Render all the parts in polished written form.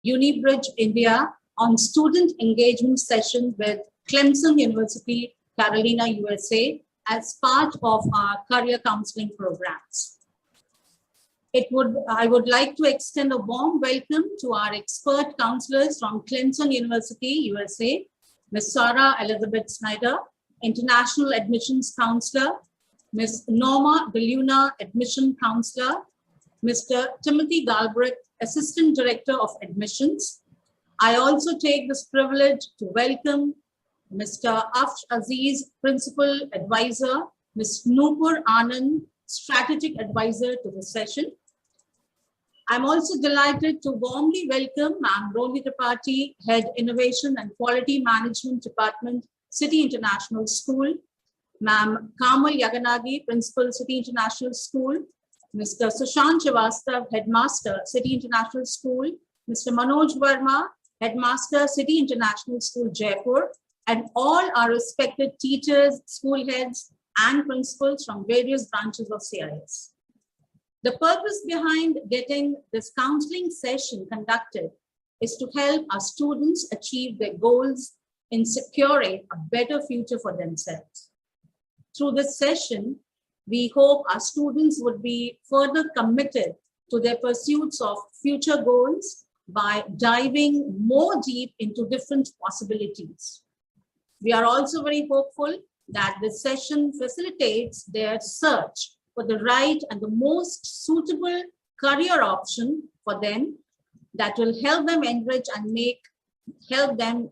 Unibridge India on student engagement session with Clemson University, Carolina, USA, as part of our career counseling programs. I would like to extend a warm welcome to our expert counselors from Clemson University, USA, Ms. Sarah Elizabeth Snyder, International Admissions Counselor, Ms. Norma DeLuna, Admission Counselor, Mr. Timothy Galbraith, Assistant Director of Admissions. I also take this privilege to welcome Mr. Afsh Aziz, Principal Advisor, Ms. Noopur Anand, Strategic Advisor to the session. I'm also delighted to warmly welcome Ma'am Rohit Tripathi, Head Innovation and Quality Management Department, City International School, Ma'am Kamal Yaganagi, Principal, City International School, Mr. Sushant Srivastav, Headmaster, City International School, Mr. Manoj Verma, Headmaster, City International School, Jaipur, and all our respected teachers, school heads, and principals from various branches of CIS. The purpose behind getting this counseling session conducted is to help our students achieve their goals in securing a better future for themselves. Through this session, we hope our students would be further committed to their pursuits of future goals by diving more deep into different possibilities. We are also very hopeful that this session facilitates their search for the right and the most suitable career option for them that will help them enrich and help them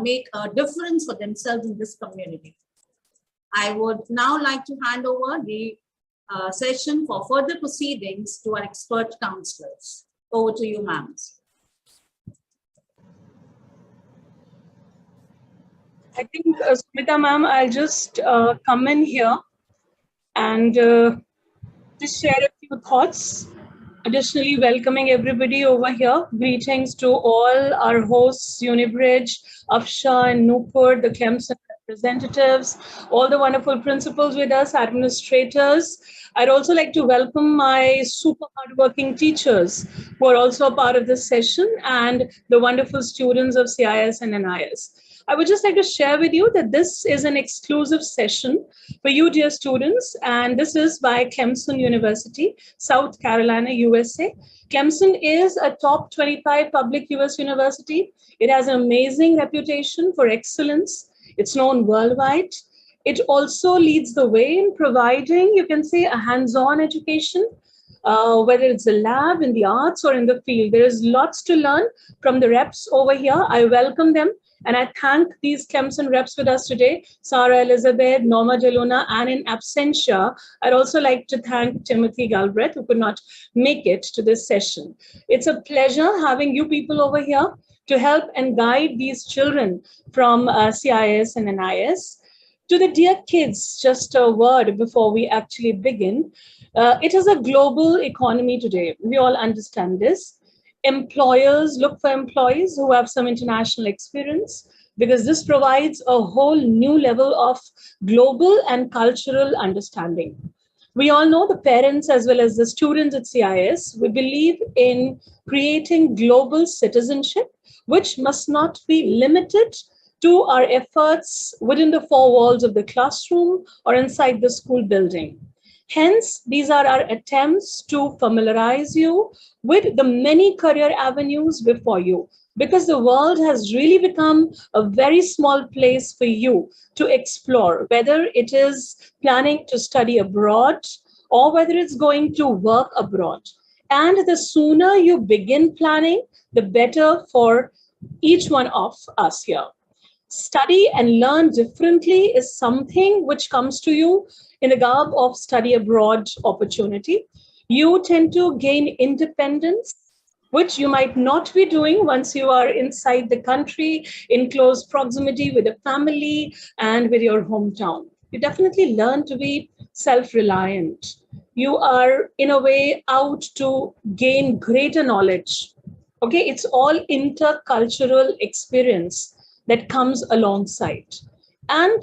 make a difference for themselves in this community. I would now like to hand over the session for further proceedings to our expert counselors. Over to you, ma'am. I think, Smita ma'am, I'll just come in here and just share a few thoughts. Additionally, welcoming everybody over here. Greetings to all our hosts, Unibridge, Afsha and Noopur, the Clemson representatives, all the wonderful principals with us, administrators. I'd also like to welcome my super hardworking teachers who are also a part of this session and the wonderful students of CIS and NIS. I would just like to share with you that this is an exclusive session for you, dear students, and this is by Clemson University, South Carolina, USA. Clemson is a top 25 public US university. It has an amazing reputation for excellence. It's known worldwide. It also leads the way in providing, you can say, a hands-on education, whether it's a lab, in the arts, or in the field. There is lots to learn from the reps over here. I welcome them. And I thank these Clemson reps with us today, Sarah Elizabeth, Norma DeLuna, and in absentia, I'd also like to thank Timothy Galbraith, who could not make it to this session. It's a pleasure having you people over here to help and guide these children from CIS and NIS. To the dear kids, just a word before we actually begin. It is a global economy today. We all understand this. Employers look for employees who have some international experience because this provides a whole new level of global and cultural understanding. We all know, the parents as well as the students at CIS, we believe in creating global citizenship, which must not be limited to our efforts within the four walls of the classroom or inside the school building. Hence, these are our attempts to familiarize you with the many career avenues before you, because the world has really become a very small place for you to explore, whether it is planning to study abroad or whether it's going to work abroad. And the sooner you begin planning, the better for each one of us here. Study and learn differently is something which comes to you in the garb of study abroad opportunity. You tend to gain independence, which you might not be doing once you are inside the country, in close proximity with a family and with your hometown. You definitely learn to be self-reliant. You are, in a way, out to gain greater knowledge. Okay, it's all intercultural experience that comes alongside. And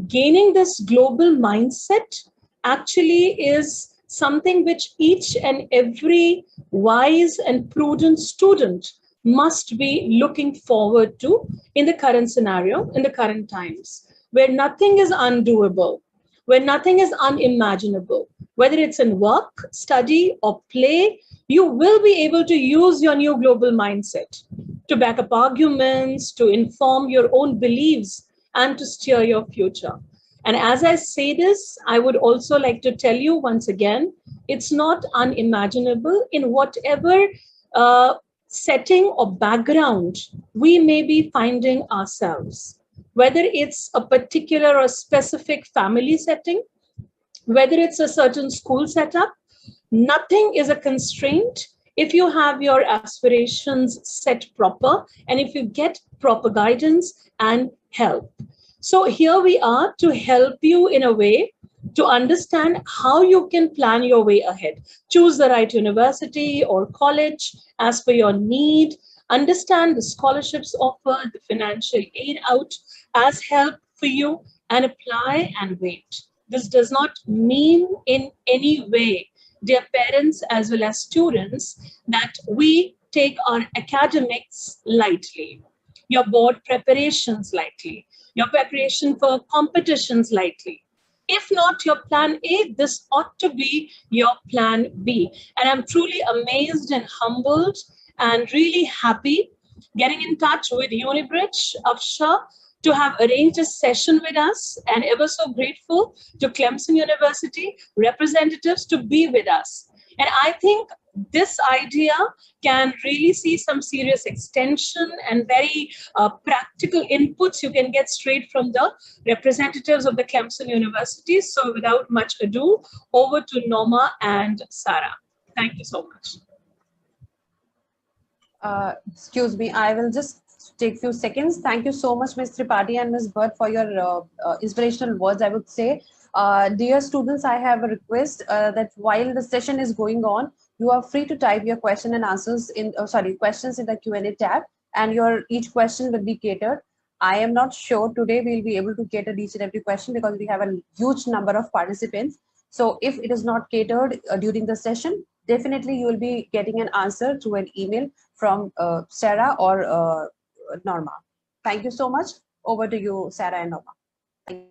gaining this global mindset actually is something which each and every wise and prudent student must be looking forward to in the current scenario, in the current times, where nothing is undoable, where nothing is unimaginable. Whether it's in work, study, or play, you will be able to use your new global mindset to back up arguments, to inform your own beliefs, and to steer your future. And as I say this, I would also like to tell you once again, it's not unimaginable in whatever setting or background we may be finding ourselves, whether it's a particular or specific family setting, whether it's a certain school setup, nothing is a constraint if you have your aspirations set proper and if you get proper guidance and help. So here we are to help you in a way to understand how you can plan your way ahead. Choose the right university or college as per your need. Understand the scholarships offered, the financial aid out as help for you, and apply and wait. This does not mean in any way, dear parents as well as students, that we take our academics lightly, your board preparations lightly, your preparation for competitions lightly. If not your plan A, this ought to be your plan B. And I'm truly amazed and humbled and really happy getting in touch with Unibridge, Afsha, to have arranged a session with us, and ever so grateful to Clemson University representatives to be with us. And I think this idea can really see some serious extension and very practical inputs you can get straight from the representatives of the Clemson University. So without much ado, over to Norma and Sarah. Thank you so much. Excuse me, I will just take a few seconds. Thank you so much, Ms. Tripathi and Ms. Bhatt, for your inspirational words, I would say. Dear students, I have a request that while the session is going on, you are free to type your question and answers in, questions in the Q&A tab, and each question will be catered. I am not sure today we'll be able to cater each and every question because we have a huge number of participants. So if it is not catered during the session, definitely you will be getting an answer through an email from Sarah or Norma. Thank you so much. Over to you, Sarah and Norma.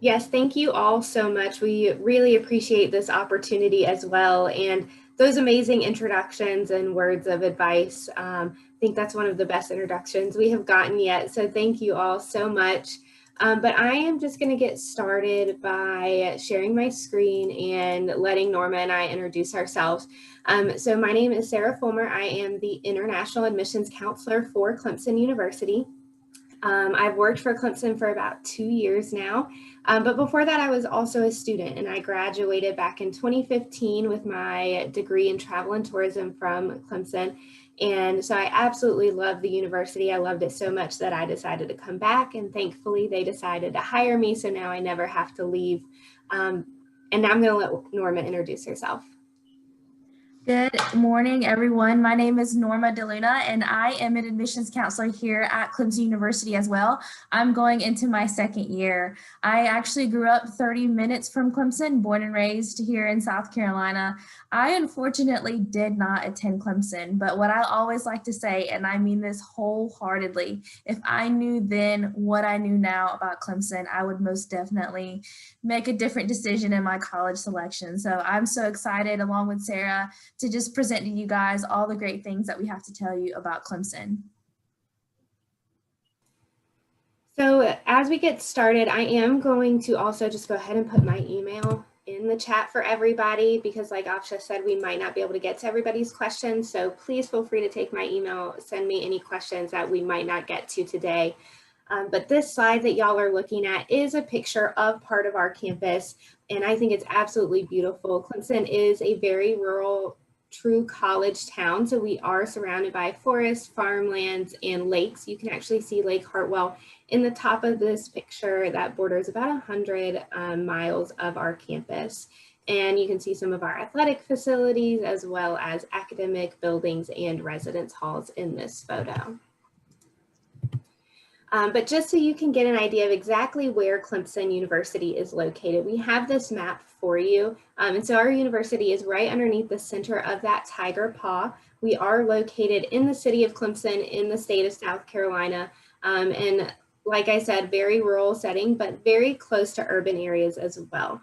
Yes, thank you all so much. We really appreciate this opportunity as well, and those amazing introductions and words of advice. I think that's one of the best introductions we have gotten yet, so thank you all so much. But I am just going to get started by sharing my screen and letting Norma and I introduce ourselves. So my name is Sarah Fulmer. I am the International Admissions Counselor for Clemson University. I've worked for Clemson for about 2 years now, but before that I was also a student, and I graduated back in 2015 with my degree in travel and tourism from Clemson. And so I absolutely love the university. I loved it so much that I decided to come back, and thankfully they decided to hire me, so now I never have to leave. And now I'm going to let Norma introduce herself. Good morning, everyone. My name is Norma DeLuna, and I am an admissions counselor here at Clemson University as well. I'm going into my second year. I actually grew up 30 minutes from Clemson, born and raised here in South Carolina. I unfortunately did not attend Clemson, but what I always like to say, and I mean this wholeheartedly, if I knew then what I knew now about Clemson, I would most definitely make a different decision in my college selection. So I'm so excited, along with Sarah, to just present to you guys all the great things that we have to tell you about Clemson. So as we get started, I am going to also just go ahead and put my email in the chat for everybody, because like Afsha said, we might not be able to get to everybody's questions. So please feel free to take my email, send me any questions that we might not get to today. But this slide that y'all are looking at is a picture of part of our campus, and I think it's absolutely beautiful. Clemson is a very rural, true college town, so we are surrounded by forests, farmlands, and lakes. You can actually see Lake Hartwell in the top of this picture that borders about 100 miles of our campus. And you can see some of our athletic facilities as well as academic buildings and residence halls in this photo. But just so you can get an idea of exactly where Clemson University is located, we have this map for you. And so our university is right underneath the center of that tiger paw, We are located in the city of Clemson in the state of South Carolina. And like I said, very rural setting, but very close to urban areas as well.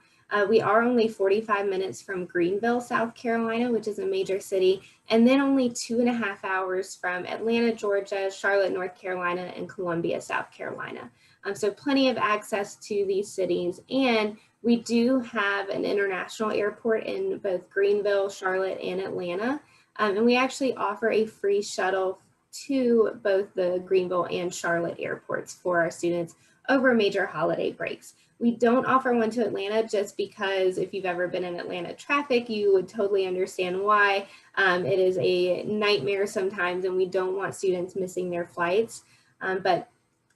We are only 45 minutes from Greenville, South Carolina, which is a major city, and then only 2.5 hours from Atlanta, Georgia, Charlotte, North Carolina, and Columbia, South Carolina. So plenty of access to these cities. And we do have an international airport in both Greenville, Charlotte, and Atlanta. And we actually offer a free shuttle to both the Greenville and Charlotte airports for our students over major holiday breaks. We don't offer one to Atlanta just because if you've ever been in Atlanta traffic, you would totally understand why. It is a nightmare sometimes, and we don't want students missing their flights. But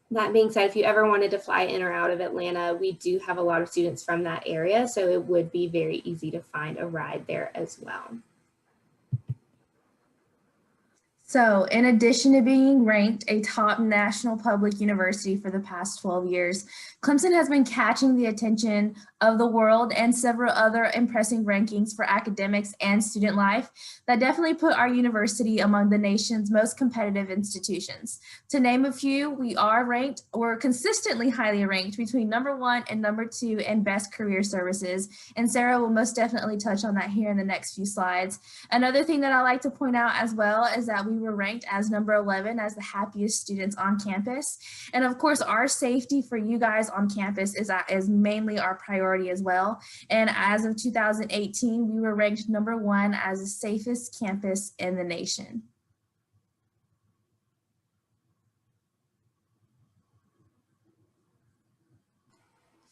that being said, if you ever wanted to fly in or out of Atlanta, we do have a lot of students from that area, so it would be very easy to find a ride there as well. So, in addition to being ranked a top national public university for the past 12 years, Clemson has been catching the attention of the world and several other impressive rankings for academics and student life that definitely put our university among the nation's most competitive institutions. To name a few, we're consistently highly ranked between #1 and #2 in best career services, and Sarah will most definitely touch on that here in the next few slides. Another thing that I like to point out as well is that we were ranked as #11 as the happiest students on campus. And of course, our safety for you guys on campus is mainly our priority as well. And as of 2018, we were ranked #1 as the safest campus in the nation.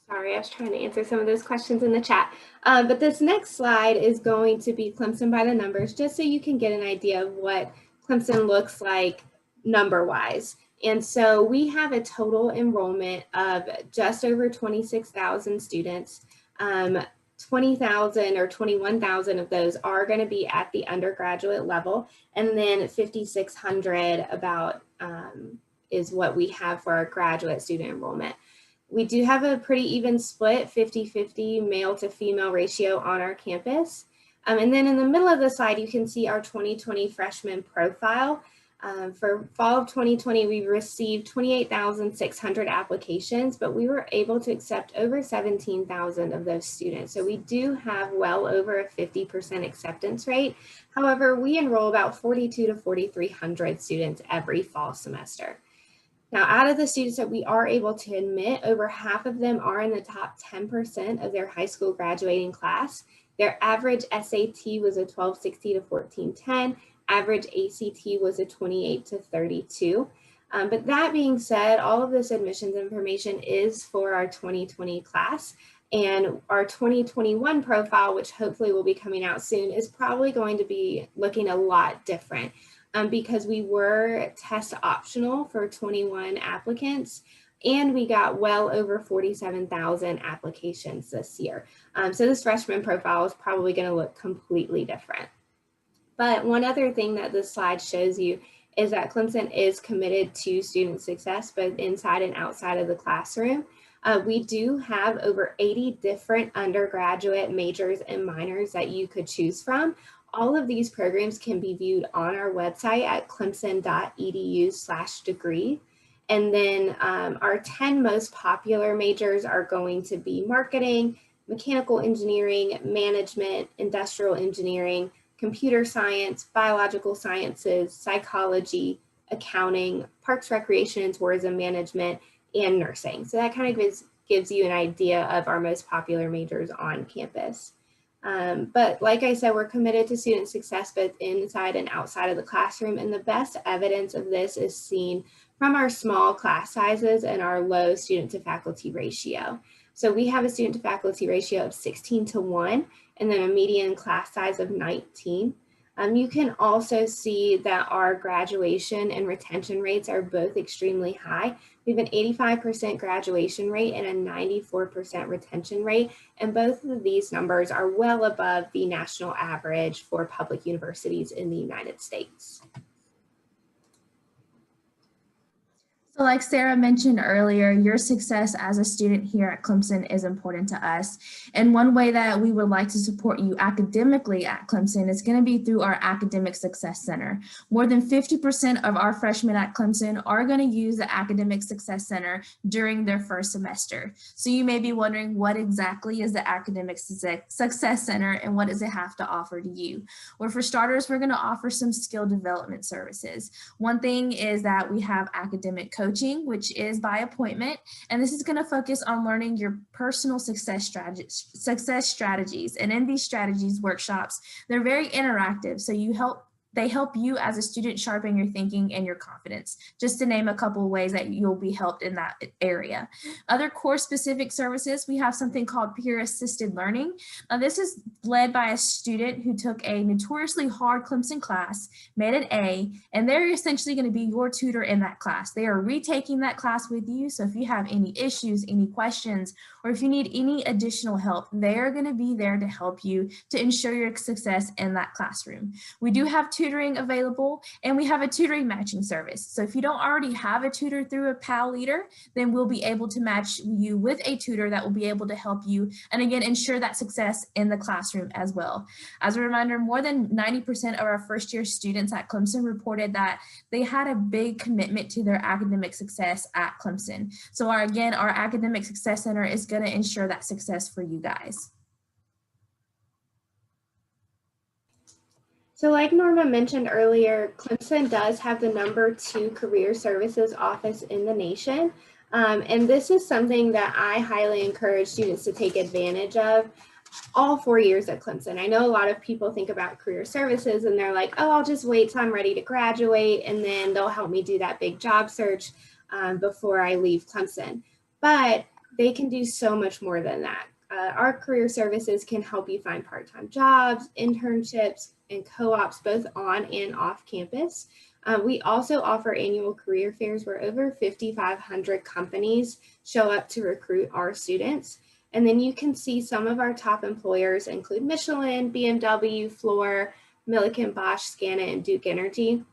Sorry, I was trying to answer some of those questions in the chat. But this next slide is going to be Clemson by the numbers, just so you can get an idea of what Clemson looks like number-wise. And so we have a total enrollment of just over 26,000 students. 20,000 or 21,000 of those are going to be at the undergraduate level, and then 5,600 about is what we have for our graduate student enrollment. We do have a pretty even split, 50-50 male to female ratio on our campus. And then in the middle of the slide, you can see our 2020 freshman profile. For fall of 2020, we received 28,600 applications, but we were able to accept over 17,000 of those students. So we do have well over a 50% acceptance rate. However, we enroll about 4,200 to 4,300 students every fall semester. Now, out of the students that we are able to admit, over half of them are in the top 10% of their high school graduating class. Their average SAT was a 1260 to 1410. Average ACT was a 28 to 32. But that being said, all of this admissions information is for our 2020 class, and our 2021 profile, which hopefully will be coming out soon, is probably going to be looking a lot different because we were test optional for 21 applicants, and we got well over 47,000 applications this year. So this freshman profile is probably going to look completely different. But one other thing that this slide shows you is that Clemson is committed to student success, both inside and outside of the classroom. We do have over 80 different undergraduate majors and minors that you could choose from. All of these programs can be viewed on our website at clemson.edu/degree. And then our 10 most popular majors are going to be marketing, mechanical engineering, management, industrial engineering, computer science, biological sciences, psychology, accounting, parks, recreation, and tourism management, and nursing. So that kind of gives you an idea of our most popular majors on campus. But like I said, we're committed to student success both inside and outside of the classroom. And the best evidence of this is seen from our small class sizes and our low student to faculty ratio. So we have a student to faculty ratio of 16:1, and then a median class size of 19. You can also see that our graduation and retention rates are both extremely high. We have an 85% graduation rate and a 94% retention rate, and both of these numbers are well above the national average for public universities in the United States. So like Sarah mentioned earlier, your success as a student here at Clemson is important to us. And one way that we would like to support you academically at Clemson is going to be through our Academic Success Center. More than 50% of our freshmen at Clemson are going to use the Academic Success Center during their first semester. So you may be wondering, what exactly is the Academic Success Center and what does it have to offer to you? Well, for starters, we're going to offer some skill development services. One thing is that we have academic coaching, which is by appointment, and this is going to focus on learning your personal success strategies. And in these strategies workshops, they're very interactive, so they help you as a student sharpen your thinking and your confidence, just to name a couple of ways that you'll be helped in that area. Other course specific services, we have something called peer assisted learning. Now, this is led by a student who took a notoriously hard Clemson class, made an A, and they're essentially going to be your tutor in that class. They are retaking that class with you, so if you have any issues, any questions, or if you need any additional help, they are going to be there to help you to ensure your success in that classroom. We do have tutoring available, and we have a tutoring matching service. So if you don't already have a tutor through a PAL leader, then we'll be able to match you with a tutor that will be able to help you, and again, ensure that success in the classroom as well. As a reminder, more than 90% of our first year students at Clemson reported that they had a big commitment to their academic success at Clemson. So our Academic Success Center is going to ensure that success for you guys. So like Norma mentioned earlier, Clemson does have the #2 career services office in the nation. And this is something that I highly encourage students to take advantage of all 4 years at Clemson. I know a lot of people think about career services and they're like, oh, I'll just wait till I'm ready to graduate and then they'll help me do that big job search before I leave Clemson. But they can do so much more than that. Our career services can help you find part-time jobs, internships, and co-ops both on and off campus. We also offer annual career fairs where over 5,500 companies show up to recruit our students. And then you can see some of our top employers include Michelin, BMW, Fluor, Milliken, Bosch, Scana, and Duke Energy.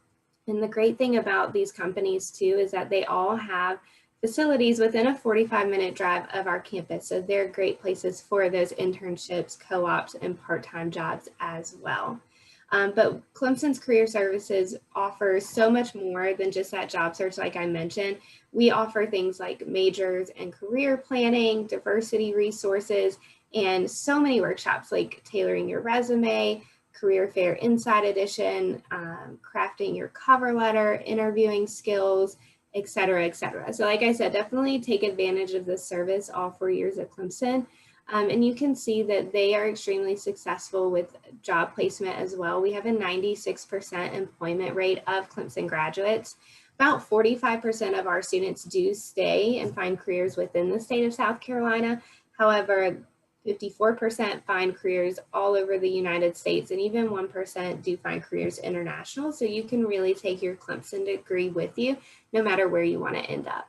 And the great thing about these companies too is that they all have facilities within a 45-minute drive of our campus. So they're great places for those internships, co-ops, and part-time jobs as well. But Clemson's Career Services offers so much more than just that job search, like I mentioned. We offer things like majors and career planning, diversity resources, and so many workshops like tailoring your resume, Career Fair Inside Edition, crafting your cover letter, interviewing skills, et cetera, et cetera. So like I said, definitely take advantage of this service all 4 years at Clemson. And you can see that they are extremely successful with job placement as well. We have a 96% employment rate of Clemson graduates. About 45% of our students do stay and find careers within the state of South Carolina. However, 54% find careers all over the United States, and even 1% do find careers international. So you can really take your Clemson degree with you no matter where you want to end up.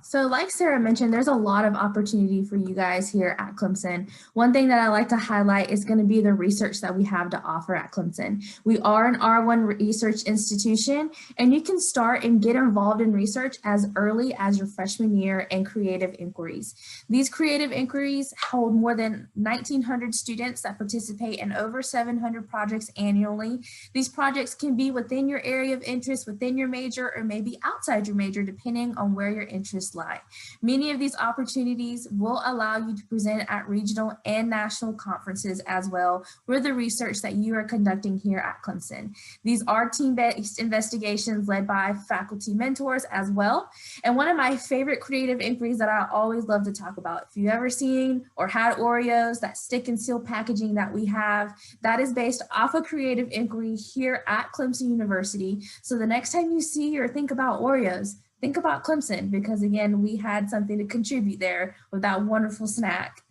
So like Sarah mentioned, there's a lot of opportunity for you guys here at Clemson. One thing that I like to highlight is going to be the research that we have to offer at Clemson. We are an R1 research institution, and you can start and get involved in research as early as your freshman year in creative inquiries. These creative inquiries hold more than 1,900 students that participate in over 700 projects annually. These projects can be within your area of interest, within your major, or maybe outside your major, depending on where your interests lie. Many of these opportunities will allow you to present at regional and national conferences as well with the research that you are conducting here at Clemson. These are team-based investigations led by faculty mentors as well. And one of my favorite creative inquiries that I always love to talk about, if you've ever seen or had Oreos, that stick and seal packaging that we have, that is based off a creative inquiry here at Clemson University. So the next time you see or think about Oreos, think about Clemson, because again, we had something to contribute there with that wonderful snack.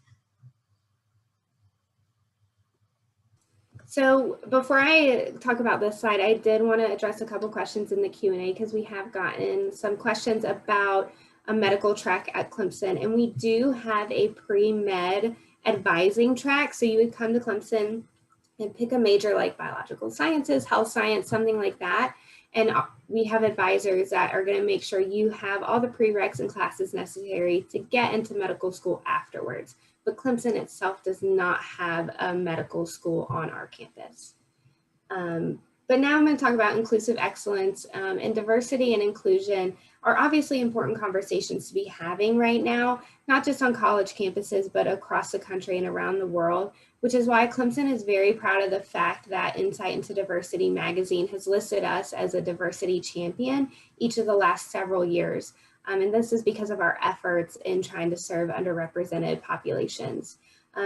So before I talk about this slide, I did want to address a couple questions in the Q&A because we have gotten some questions about a medical track at Clemson, and we do have a pre-med advising track. So you would come to Clemson and pick a major like biological sciences, health science, something like that. And we have advisors that are going to make sure you have all the prereqs and classes necessary to get into medical school afterwards. But Clemson itself does not have a medical school on our campus. But now I'm going to talk about inclusive excellence, and diversity and inclusion are obviously important conversations to be having right now, not just on college campuses, but across the country and around the world, which is why Clemson is very proud of the fact that Insight into Diversity magazine has listed us as a diversity champion each of the last several years. And this is because of our efforts in trying to serve underrepresented populations.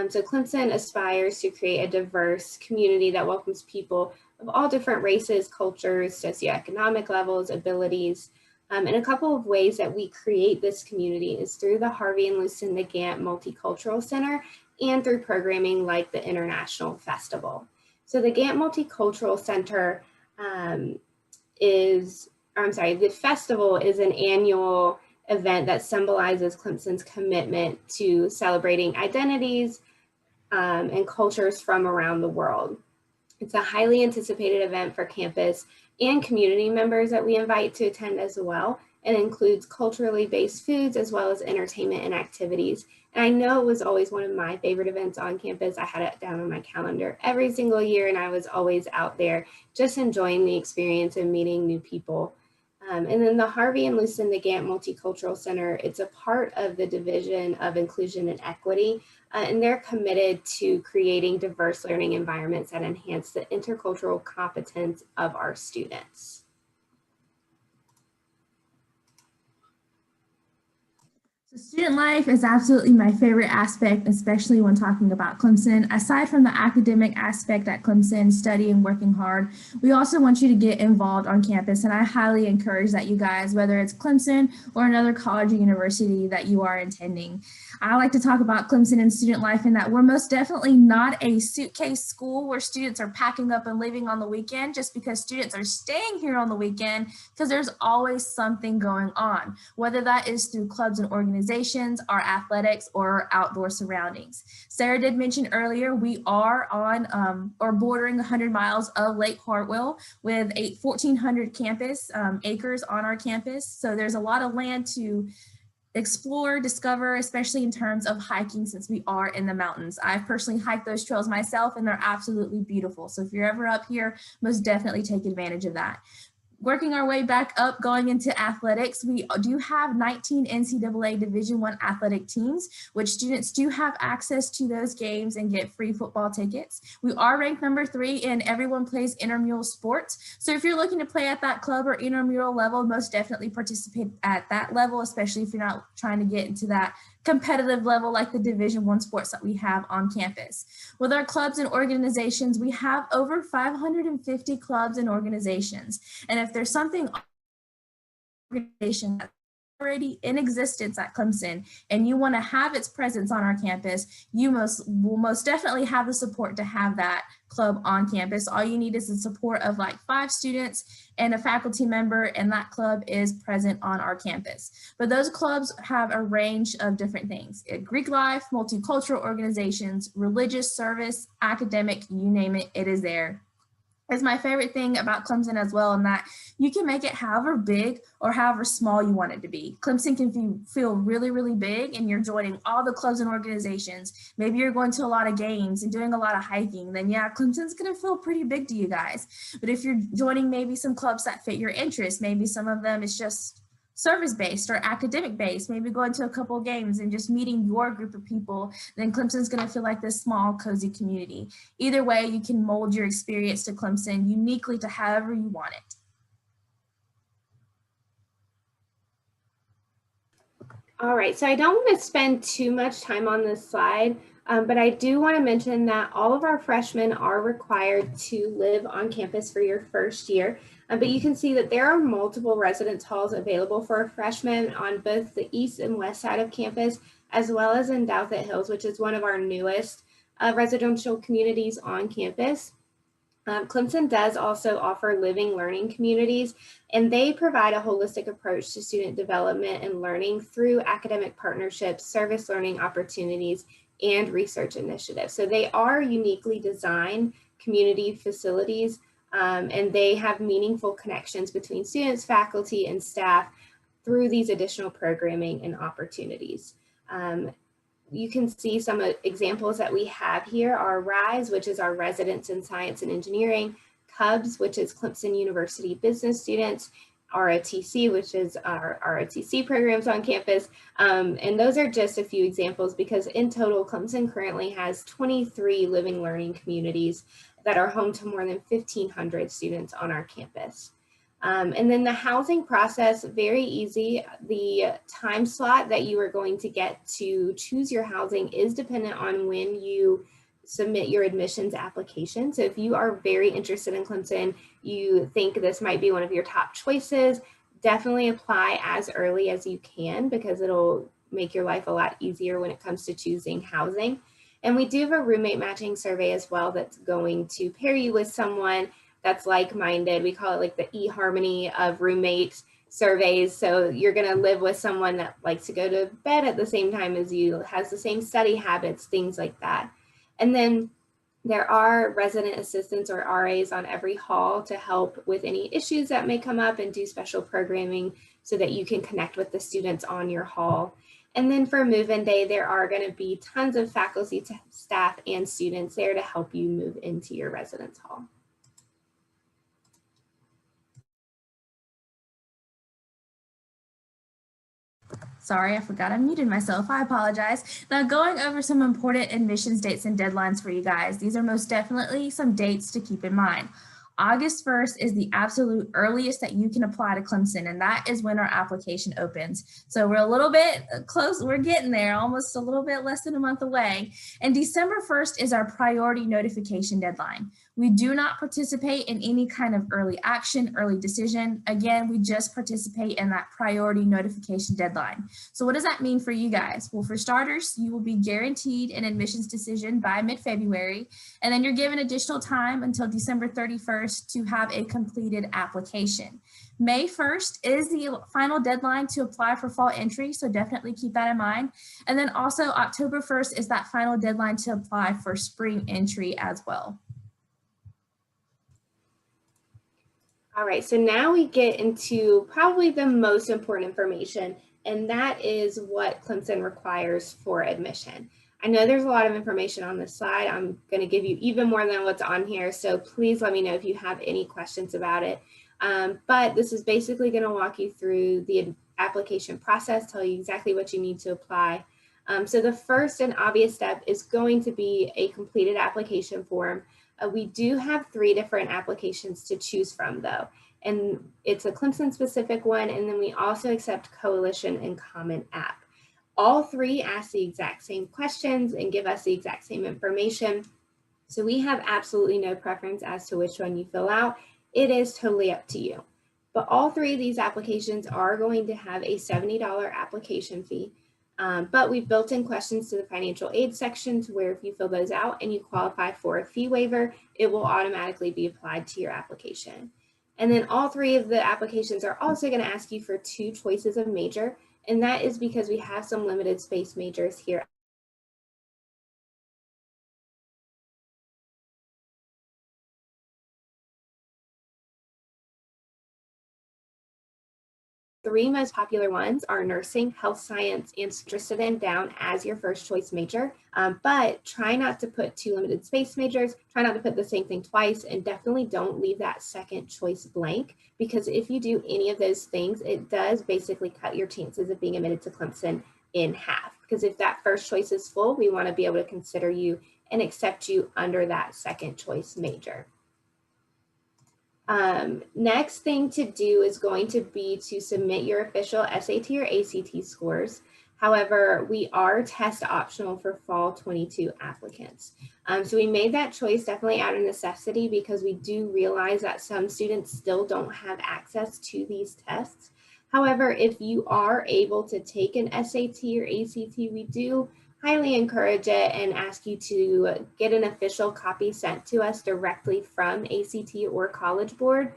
So Clemson aspires to create a diverse community that welcomes people of all different races, cultures, socioeconomic levels, abilities. And a couple of ways that we create this community is through the Harvey and Lucinda Gant Multicultural Center and through programming like the International Festival. So the Gant Multicultural Center the festival is an annual event that symbolizes Clemson's commitment to celebrating identities and cultures from around the world. It's a highly anticipated event for campus and community members that we invite to attend as well, and includes culturally based foods as well as entertainment and activities. And I know it was always one of my favorite events on campus. I had it down on my calendar every single year, and I was always out there just enjoying the experience and meeting new people. And then the Harvey and Lucinda Gant Multicultural Center, it's a part of the Division of Inclusion and Equity, and they're committed to creating diverse learning environments that enhance the intercultural competence of our students. So student life is absolutely my favorite aspect, especially when talking about Clemson. Aside from the academic aspect at Clemson, studying, working hard, we also want you to get involved on campus. And I highly encourage that you guys, whether it's Clemson or another college or university that you are attending. I like to talk about Clemson and student life in that we're most definitely not a suitcase school where students are packing up and leaving on the weekend just because students are staying here on the weekend, because there's always something going on, whether that is through clubs and organizations, our athletics, or outdoor surroundings. Sarah did mention earlier, we are on or bordering 100 miles of Lake Hartwell with 1,400 campus acres on our campus. So there's a lot of land to explore, discover, especially in terms of hiking, since we are in the mountains. I've personally hiked those trails myself, and they're absolutely beautiful. So if you're ever up here, most definitely take advantage of that. Working our way back up, going into athletics, we do have 19 NCAA Division I athletic teams, which students do have access to those games and get free football tickets. We are ranked number 3 in Everyone Plays Intramural Sports. So if you're looking to play at that club or intramural level, most definitely participate at that level, especially if you're not trying to get into that competitive level like the Division I sports that we have on campus. With our clubs and organizations, we have over 550 clubs and organizations. And if there's something organization that's already in existence at Clemson and you want to have its presence on our campus, you will most definitely have the support to have that club on campus. All you need is the support of like 5 students and a faculty member, and that club is present on our campus. But those clubs have a range of different things: Greek life, multicultural organizations, religious service, academic, you name it, it is there. It's my favorite thing about Clemson as well, in that you can make it however big or however small you want it to be. Clemson can feel really, really big, and you're joining all the clubs and organizations. Maybe you're going to a lot of games and doing a lot of hiking, then yeah, Clemson's gonna feel pretty big to you guys. But if you're joining maybe some clubs that fit your interests, maybe some of them is just service-based or academic-based, maybe going to a couple of games and just meeting your group of people, then Clemson's going to feel like this small, cozy community. Either way, you can mold your experience to Clemson uniquely to however you want it. All right, so I don't want to spend too much time on this slide, but I do want to mention that all of our freshmen are required to live on campus for your first year. But you can see that there are multiple residence halls available for freshmen on both the east and west side of campus, as well as in Douthit Hills, which is one of our newest residential communities on campus. Clemson does also offer living learning communities, and they provide a holistic approach to student development and learning through academic partnerships, service learning opportunities, and research initiatives. So they are uniquely designed community facilities, and they have meaningful connections between students, faculty, and staff through these additional programming and opportunities. You can see some examples that we have here are RISE, which is our Residents in Science and Engineering, CUBS, which is Clemson University Business Students, ROTC, which is our ROTC programs on campus. And those are just a few examples because in total, Clemson currently has 23 living learning communities that are home to more than 1,500 students on our campus. And then the housing process, very easy. The time slot that you are going to get to choose your housing is dependent on when you submit your admissions application. So if you are very interested in Clemson, you think this might be one of your top choices, definitely apply as early as you can because it'll make your life a lot easier when it comes to choosing housing. And we do have a roommate matching survey as well that's going to pair you with someone that's like-minded. We call it like the eHarmony of roommate surveys. So you're gonna live with someone that likes to go to bed at the same time as you, has the same study habits, things like that. And then there are resident assistants or RAs on every hall to help with any issues that may come up and do special programming so that you can connect with the students on your hall. And then for move-in day, there are gonna be tons of faculty, staff, and students there to help you move into your residence hall. Sorry, I forgot I muted myself. I apologize. Now going over some important admissions dates and deadlines for you guys. These are most definitely some dates to keep in mind. August 1st is the absolute earliest that you can apply to Clemson, and that is when our application opens. So we're a little bit close, we're getting there, almost a little bit less than a month away. And December 1st is our priority notification deadline. We do not participate in any kind of early action, early decision. Again, we just participate in that priority notification deadline. So what does that mean for you guys? Well, for starters, you will be guaranteed an admissions decision by mid-February, and then you're given additional time until December 31st to have a completed application. May 1st is the final deadline to apply for fall entry, so definitely keep that in mind. And then also October 1st is that final deadline to apply for spring entry as well. All right, so now we get into probably the most important information, and that is what Clemson requires for admission. I know there's a lot of information on this slide. I'm going to give you even more than what's on here, so please let me know if you have any questions about it. But this is basically going to walk you through the application process, tell you exactly what you need to apply. So the first and obvious step is going to be a completed application form. We do have 3 different applications to choose from though, and it's a Clemson specific one, and then we also accept Coalition and Common App. All 3 ask the exact same questions and give us the exact same information. So we have absolutely no preference as to which one you fill out. It is totally up to you. But all 3 of these applications are going to have a $70 application fee. But we've built in questions to the financial aid section to where if you fill those out and you qualify for a fee waiver, it will automatically be applied to your application. And then all 3 of the applications are also going to ask you for 2 choices of major. And that is because we have some limited space majors here. 3 most popular ones are nursing, health science, and interested in down as your first choice major. But try not to put 2 limited space majors, try not to put the same thing twice, and definitely don't leave that second choice blank, because if you do any of those things, it does basically cut your chances of being admitted to Clemson in half. Because if that first choice is full, we want to be able to consider you and accept you under that second choice major. Next thing to do is going to be to submit your official SAT or ACT scores. However, we are test optional for fall 22 applicants. So we made that choice definitely out of necessity because we do realize that some students still don't have access to these tests. However, if you are able to take an SAT or ACT, we do highly encourage it and ask you to get an official copy sent to us directly from ACT or College Board,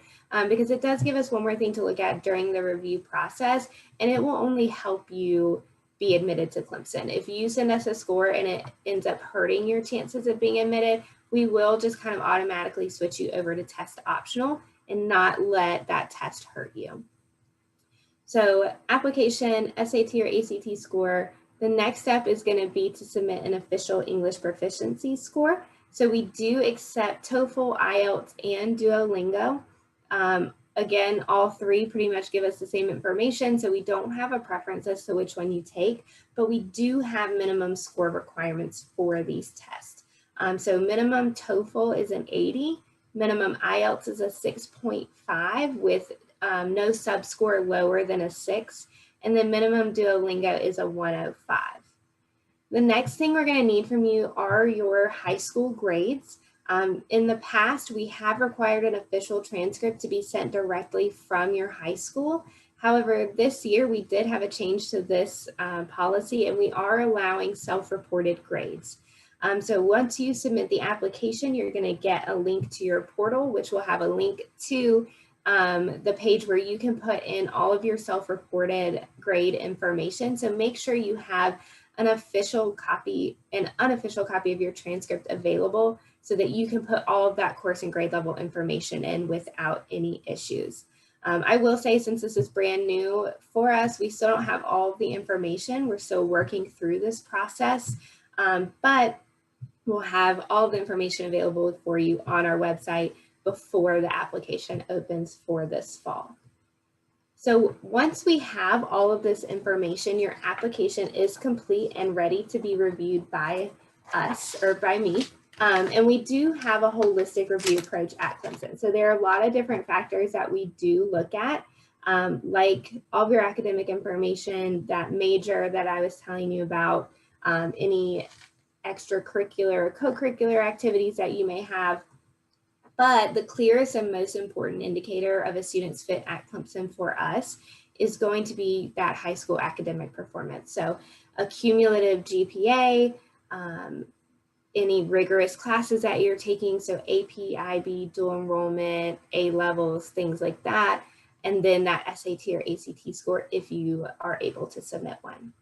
because it does give us one more thing to look at during the review process, and it will only help you be admitted to Clemson. If you send us a score and it ends up hurting your chances of being admitted, we will just kind of automatically switch you over to test optional and not let that test hurt you. So application, SAT or ACT score, the next step is going to be to submit an official English proficiency score. So we do accept TOEFL, IELTS, and Duolingo. Again, all three pretty much give us the same information, so we don't have a preference as to which one you take, but we do have minimum score requirements for these tests. So minimum TOEFL is an 80, minimum IELTS is a 6.5 with no sub-score lower than a 6, and the minimum Duolingo is a 105. The next thing we're going to need from you are your high school grades. In the past, we have required an official transcript to be sent directly from your high school. However, this year we did have a change to this policy, and we are allowing self-reported grades. So once you submit the application, you're going to get a link to your portal, which will have a link to the page where you can put in all of your self-reported grade information. So make sure you have an official copy, an unofficial copy of your transcript available so that you can put all of that course and grade level information in without any issues. I will say, since this is brand new for us, we still don't have all of the information. We're still working through this process, but we'll have all the information available for you on our website before the application opens for this fall. So once we have all of this information, your application is complete and ready to be reviewed by us or by me. And we do have a holistic review approach at Clemson. So there are a lot of different factors that we do look at, like all of your academic information, that major that I was telling you about, any extracurricular or co-curricular activities that you may have. But the clearest and most important indicator of a student's fit at Clemson for us is going to be that high school academic performance. So a cumulative GPA, any rigorous classes that you're taking, so AP, IB, dual enrollment, A levels, things like that, and then that SAT or ACT score if you are able to submit one.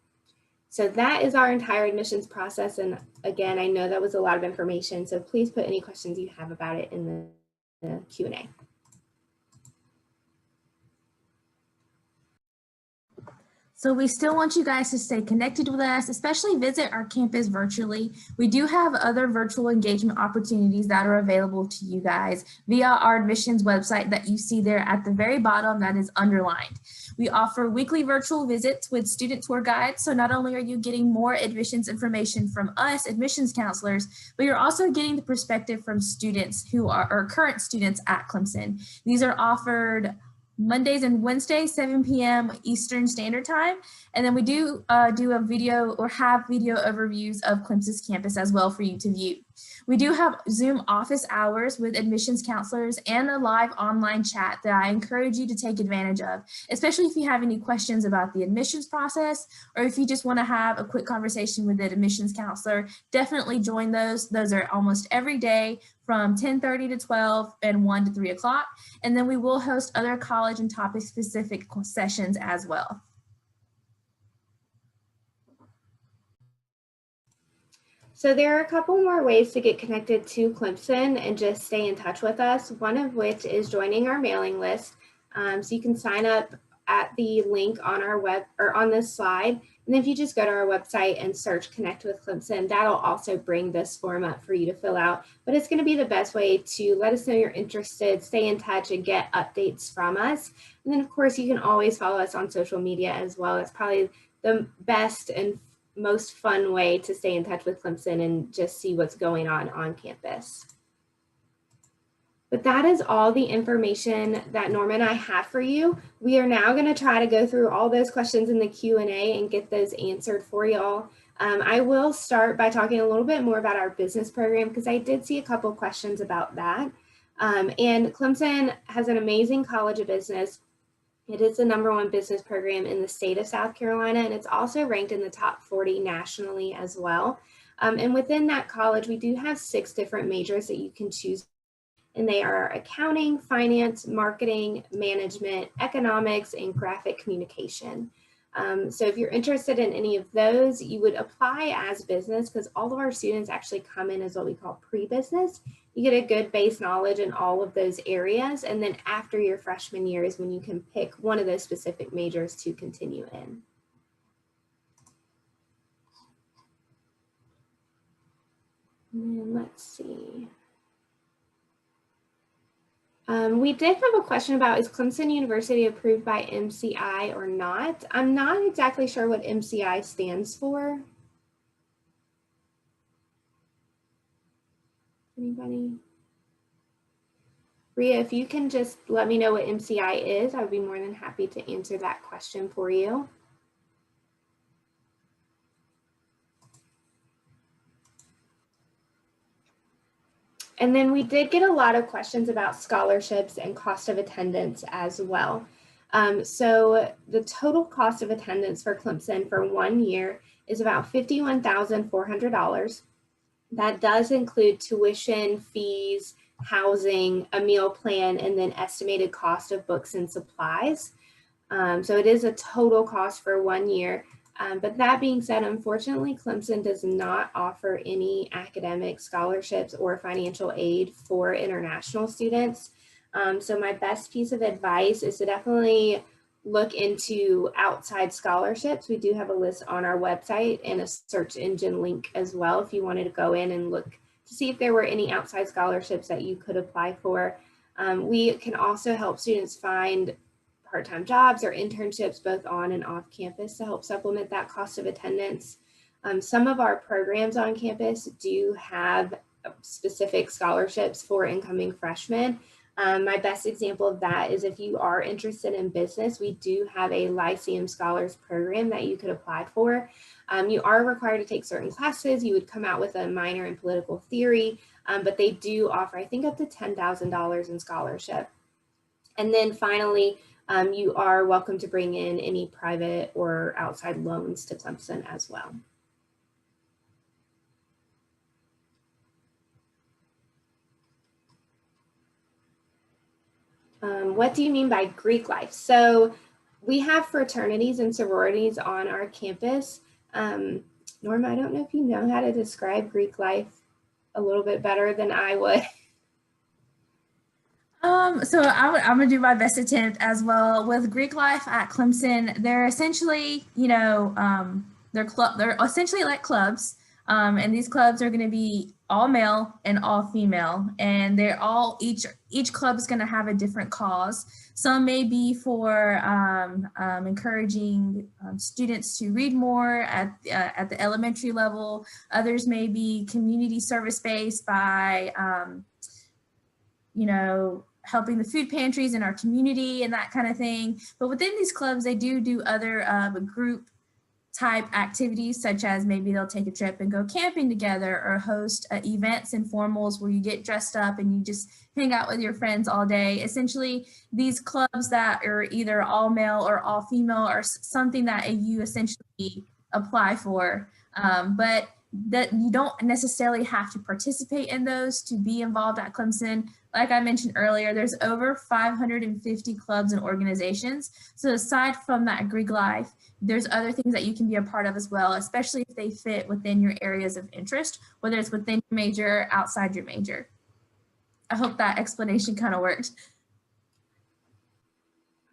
So that is our entire admissions process. And again, I know that was a lot of information, so please put any questions you have about it in the Q&A. So we still want you guys to stay connected with us, especially visit our campus virtually. We do have other virtual engagement opportunities that are available to you guys via our admissions website that you see there at the very bottom that is underlined. We offer weekly virtual visits with student tour guides. So not only are you getting more admissions information from us, admissions counselors, but you're also getting the perspective from students who are current students at Clemson. These are offered Mondays and Wednesdays, 7 p.m. Eastern Standard Time. And then we do a video or have video overviews of Clemson's campus as well for you to view. We do have Zoom office hours with admissions counselors and a live online chat that I encourage you to take advantage of, especially if you have any questions about the admissions process, or if you just want to have a quick conversation with the admissions counselor, definitely join those. Those are almost every day from 10:30 to 12 and 1 to 3 o'clock. And then we will host other college and topic specific sessions as well. So there are a couple more ways to get connected to Clemson and just stay in touch with us, one of which is joining our mailing list. So you can sign up at the link on our web or on this slide. And if you just go to our website and search Connect with Clemson, that'll also bring this form up for you to fill out. But it's going to be the best way to let us know you're interested, stay in touch, and get updates from us. And then, of course, you can always follow us on social media as well. It's probably the best and most fun way to stay in touch with Clemson and just see what's going on campus. But that is all the information that Norma and I have for you. We are now going to try to go through all those questions in the Q&A and get those answered for y'all. I will start by talking a little bit more about our business program because I did see a couple questions about that. And Clemson has an amazing College of Business. It is the #1 business program in the state of South Carolina, and it's also ranked in the top 40 nationally as well. And within that college, we do have 6 different majors that you can choose, and they are accounting, finance, marketing, management, economics, and graphic communication. So if you're interested in any of those, you would apply as business, because all of our students actually come in as what we call pre-business. You get a good base knowledge in all of those areas. And then after your freshman year is when you can pick one of those specific majors to continue in. And then let's see. We did have a question about, is Clemson University approved by MCI or not? I'm not exactly sure what MCI stands for. Anybody? Rhea, if you can just let me know what MCI is, I would be more than happy to answer that question for you. And then we did get a lot of questions about scholarships and cost of attendance as well. So the total cost of attendance for Clemson for 1 year is about $51,400. That does include tuition, fees, housing, a meal plan, and then estimated cost of books and supplies. So it is a total cost for 1 year. But that being said, unfortunately, Clemson does not offer any academic scholarships or financial aid for international students. So my best piece of advice is to definitely look into outside scholarships. We do have a list on our website and a search engine link as well if you wanted to go in and look to see if there were any outside scholarships that you could apply for. We can also help students find part-time jobs or internships both on and off campus to help supplement that cost of attendance. Some of our programs on campus do have specific scholarships for incoming freshmen. My best example of that is if you are interested in business, we do have a Lyceum Scholars program that you could apply for. You are required to take certain classes. You would come out with a minor in political theory, but they do offer, I think, up to $10,000 in scholarship. And then finally, you are welcome to bring in any private or outside loans to Clemson as well. What do you mean by Greek life? So we have fraternities and sororities on our campus. Norma, I don't know if you know how to describe Greek life a little bit better than I would. So I'm gonna do my best attempt as well. With Greek life at Clemson, they're essentially, they're essentially like clubs. And these clubs are gonna be all male and all female, and they're all, each club is gonna have a different cause. Some may be for encouraging students to read more at the elementary level. Others may be community service based by, helping the food pantries in our community and that kind of thing. But within these clubs, they do other group type activities, such as maybe they'll take a trip and go camping together, or host events and formals where you get dressed up and you just hang out with your friends all day. Essentially, these clubs that are either all male or all female are something that you essentially apply for. But that you don't necessarily have to participate in those to be involved at Clemson. Like I mentioned earlier, there's over 550 clubs and organizations. So aside from that Greek life, there's other things that you can be a part of as well, especially if they fit within your areas of interest, whether it's within your major, outside your major. I hope that explanation kind of worked.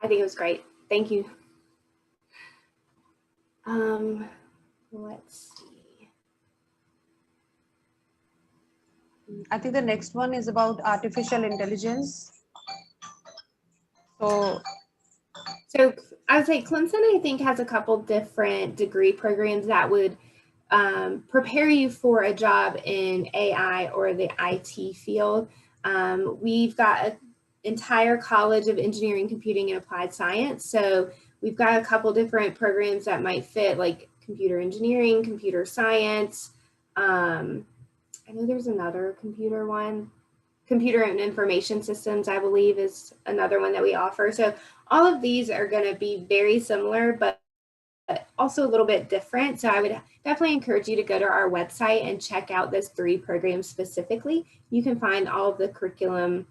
I think it was great. Thank you. Let's see. I think the next one is about artificial intelligence. So I would say Clemson, I think, has a couple different degree programs that would prepare you for a job in AI or the IT field. We've got an entire College of Engineering, Computing, and Applied Science. So we've got a couple different programs that might fit, like computer engineering, computer science. I know there's another computer one. Computer and Information Systems, I believe, is another one that we offer. So all of these are going to be very similar, but also a little bit different. So I would definitely encourage you to go to our website and check out those 3 programs specifically. You can find all of the curriculum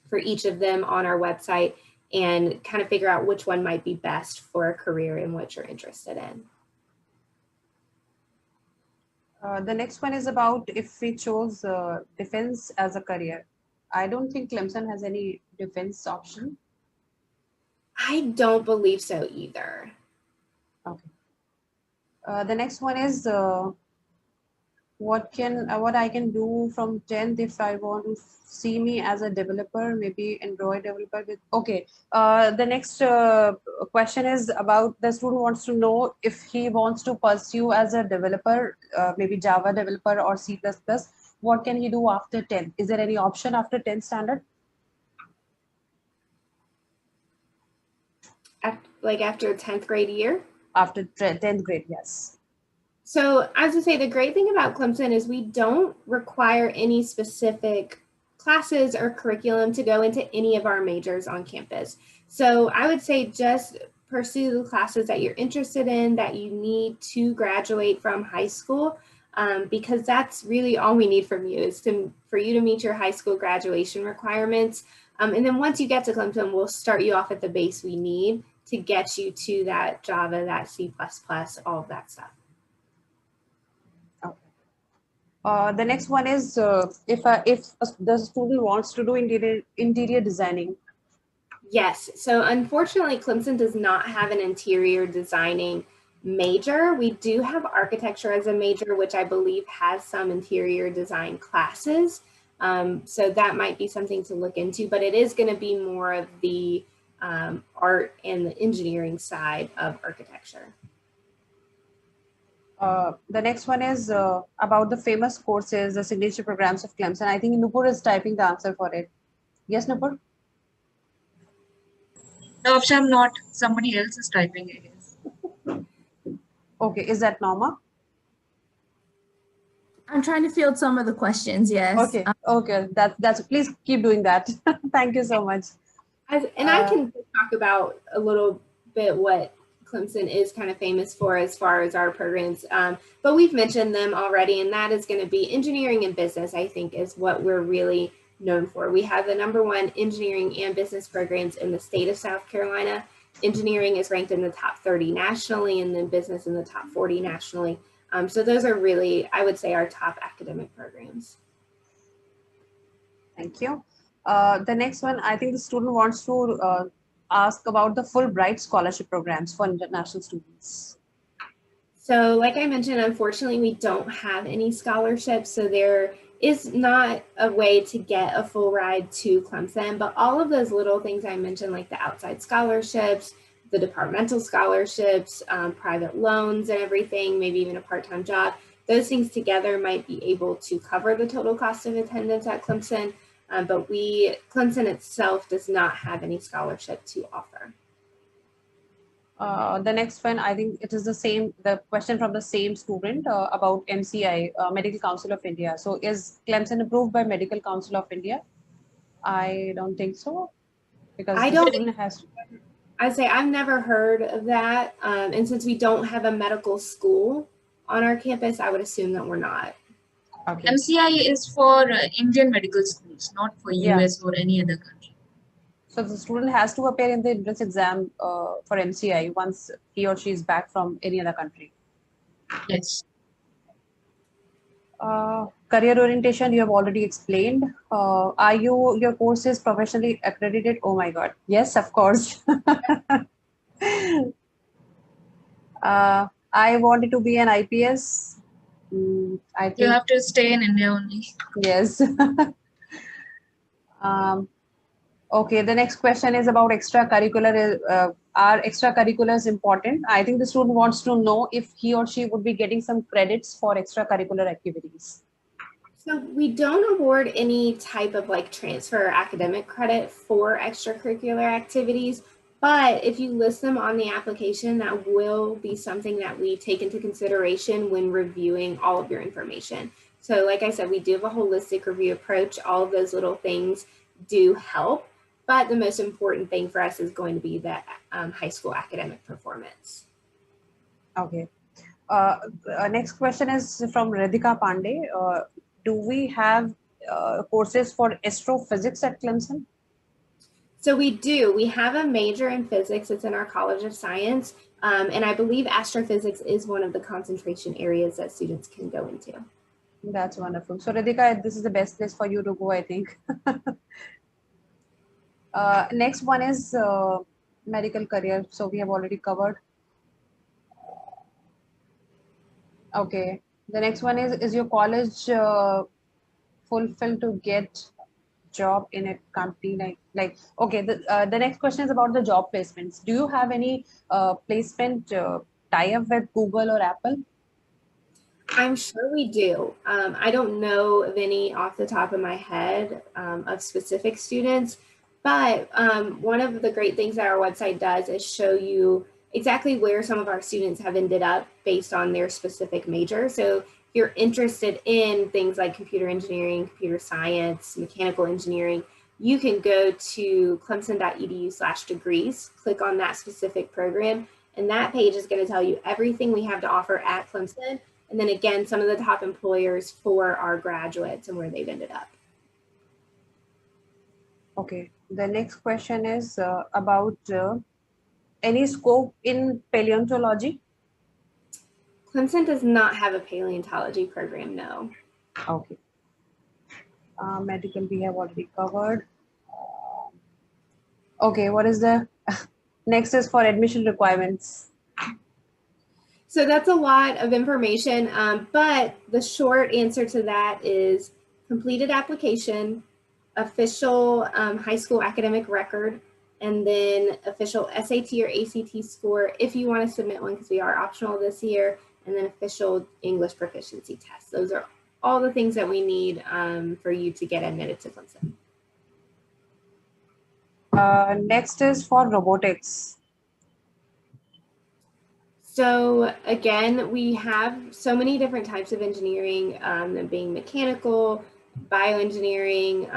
for each of them on our website. and kind of figure out which one might be best for a career in what you're interested in. The next one is about if we chose defense as a career. I don't think Clemson has any defense option. I don't believe so either. Okay. The next one is what I can do from 10th if I want to see me as a developer, maybe Android developer with, okay. The next question is about the student wants to know if he wants to pursue as a developer, maybe Java developer or C++, what can he do after 10th? Is there any option after 10th standard? Like after 10th grade year? After 10th grade, yes. So as I say, the great thing about Clemson is we don't require any specific classes or curriculum to go into any of our majors on campus. So I would say just pursue the classes that you're interested in, that you need to graduate from high school, because that's really all we need from you is for you to meet your high school graduation requirements. And then once you get to Clemson, we'll start you off at the base we need to get you to that Java, that C++, all of that stuff. The next one is if the student wants to do interior designing. Yes. So unfortunately, Clemson does not have an interior designing major. We do have architecture as a major, which I believe has some interior design classes. So that might be something to look into, but it is going to be more of the art and the engineering side of architecture. The next one is about the famous courses, the signature programs of Clemson. I think Nupur is typing the answer for it. Yes, Nupur? No, I'm not. Somebody else is typing, I guess. Okay, is that Norma? I'm trying to field some of the questions, yes. Okay, okay, that's please keep doing that. Thank you so much. I can talk about a little bit what Clemson is kind of famous for as far as our programs, but we've mentioned them already, and that is going to be engineering and business, I think, is what we're really known for. We have the #1 engineering and business programs in the state of South Carolina. Engineering is ranked in the top 30 nationally, and then business in the top 40 nationally. So those are really, I would say, our top academic programs. Thank you. The next one, I think the student wants to ask about the Fulbright scholarship programs for international students. So like I mentioned, unfortunately, we don't have any scholarships. So there is not a way to get a full ride to Clemson, but all of those little things I mentioned, like the outside scholarships, the departmental scholarships, private loans and everything, maybe even a part-time job, those things together might be able to cover the total cost of attendance at Clemson. But Clemson itself does not have any scholarship to offer. The next one, I think it is the question from the same student about MCI, Medical Council of India. So is Clemson approved by Medical Council of India? I don't think so, because the student has to. I'd say I've never heard of that. And since we don't have a medical school on our campus, I would assume that we're not. Okay. MCI is for Indian medical schools, not for US or any other country. So the student has to appear in the entrance exam for MCI once he or she is back from any other country. Yes. Career orientation, you have already explained. Are your course is professionally accredited? Oh my God. Yes, of course. I wanted to be an IPS. I think you have to stay in India only. Yes. Okay, the next question is about extracurricular. Are extracurriculars important? I think the student wants to know if he or she would be getting some credits for extracurricular activities. So we don't award any type of like transfer or academic credit for extracurricular activities, but if you list them on the application, that will be something that we take into consideration when reviewing all of your information. So like I said, we do have a holistic review approach. All of those little things do help, but the most important thing for us is going to be that high school academic performance. Okay. Next question is from Radhika Pandey. Do we have courses for astrophysics at Clemson? So we do. We have a major in physics. It's in our College of Science. And I believe astrophysics is one of the concentration areas that students can go into. That's wonderful. So Radhika, this is the best place for you to go, I think. Next one is medical career. So we have already covered. Okay. The next one is your college fulfilled to get job in a company okay, the next question is about the job placements. Do you have any placement tie-up with Google or Apple? I'm sure we do. I don't know of any off the top of my head of specific students, but one of the great things that our website does is show you exactly where some of our students have ended up based on their specific major. So if you're interested in things like computer engineering, computer science, mechanical engineering, you can go to clemson.edu/degrees, click on that specific program, and that page is going to tell you everything we have to offer at Clemson. And then again, some of the top employers for our graduates and where they've ended up. Okay, the next question is about any scope in paleontology? Clemson does not have a paleontology program, no. Okay. Medical we have already covered. Okay, what is the next is for admission requirements? So that's a lot of information, but the short answer to that is completed application, official high school academic record, and then official SAT or ACT score if you want to submit one, because we are optional this year, and then official English proficiency test. Those are all the things that we need for you to get admitted to Clemson. Next is for robotics. So again, we have so many different types of engineering, being mechanical, bioengineering,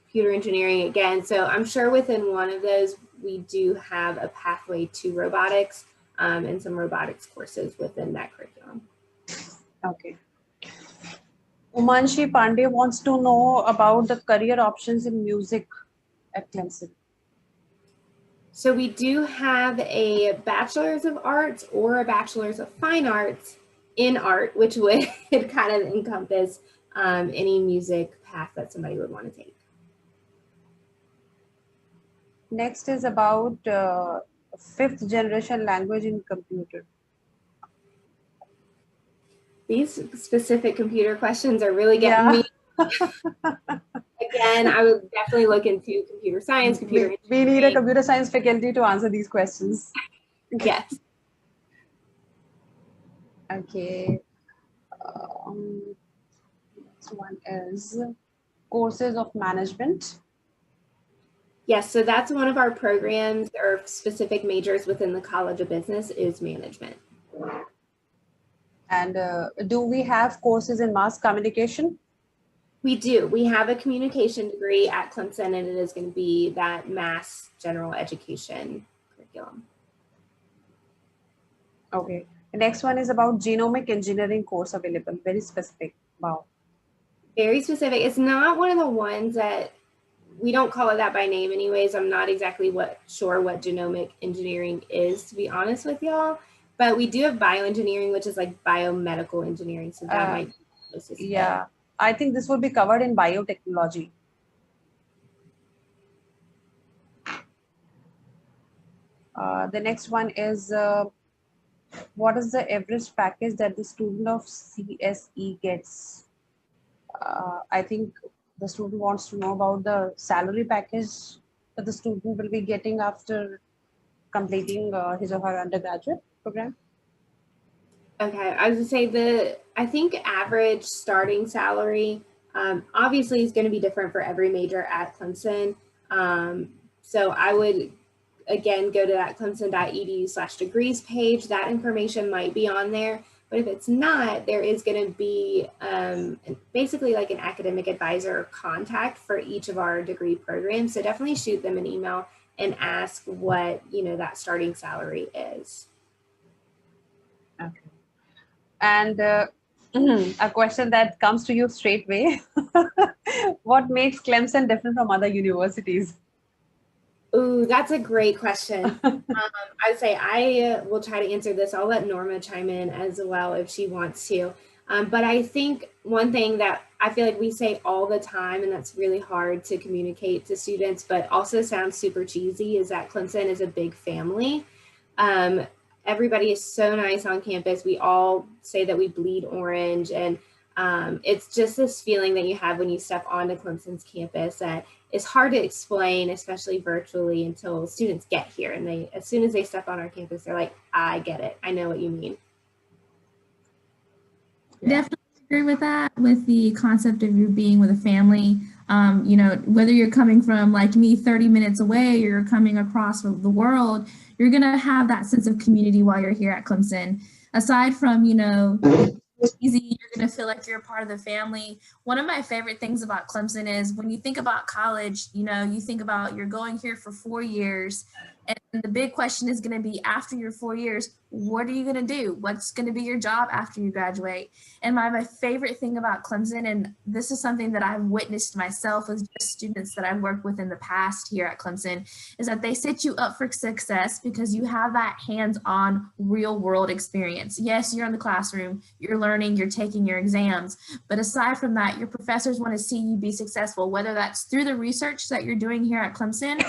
computer engineering again. So I'm sure within one of those, we do have a pathway to robotics and some robotics courses within that curriculum. Okay. Umanshi Pandey wants to know about the career options in music at Clemson. So we do have a Bachelor's of Arts or a Bachelor's of Fine Arts in art, which would kind of encompass any music path that somebody would want to take. Next is about fifth generation language in computer. These specific computer questions are really getting me. Again, I would definitely look into computer science, computer engineering. We need a computer science faculty to answer these questions. Yes. Okay. Next one is courses of management. Yes, so that's one of our programs or specific majors within the College of Business is management. And do we have courses in mass communication? We do. We have a communication degree at Clemson, and it is going to be that mass general education curriculum. Okay. The next one is about genomic engineering course available. Very specific. Wow. Very specific. It's not one of the ones that we don't call it that by name anyways. I'm not exactly sure what genomic engineering is, to be honest with y'all. But we do have bioengineering, which is like biomedical engineering. So that might be closest. Yeah. I think this will be covered in biotechnology. The next one is what is the average package that the student of CSE gets? I think the student wants to know about the salary package that the student will be getting after completing his or her undergraduate program. Okay, I was gonna say I think average starting salary obviously is going to be different for every major at Clemson. So I would again go to that clemson.edu/degrees page. That information might be on there, but if it's not, there is going to be basically like an academic advisor contact for each of our degree programs. So definitely shoot them an email and ask what that starting salary is. Okay. And a question that comes to you straight away. What makes Clemson different from other universities? Ooh, that's a great question. I'd say I will try to answer this. I'll let Norma chime in as well if she wants to. But I think one thing that I feel like we say all the time, and that's really hard to communicate to students, but also sounds super cheesy, is that Clemson is a big family. Everybody is so nice on campus. We all say that we bleed orange, and it's just this feeling that you have when you step onto Clemson's campus that is hard to explain, especially virtually, until students get here. And they, as soon as they step on our campus, they're like, I get it. I know what you mean. Definitely agree with that, with the concept of you being with a family. You know, whether you're coming from like me 30 minutes away or you're coming across the world, you're going to have that sense of community while you're here at Clemson. Aside from, you know, easy, you're going to feel like you're a part of the family. One of my favorite things about Clemson is when you think about college, you know, you think about you're going here for 4 years. And the big question is going to be, after your 4 years, what are you going to do? What's going to be your job after you graduate? And my favorite thing about Clemson, and this is something that I've witnessed myself with just students that I've worked with in the past here at Clemson, is that they set you up for success because you have that hands-on real world experience. Yes, you're in the classroom, you're learning, you're taking your exams, but aside from that, your professors want to see you be successful, whether that's through the research that you're doing here at Clemson,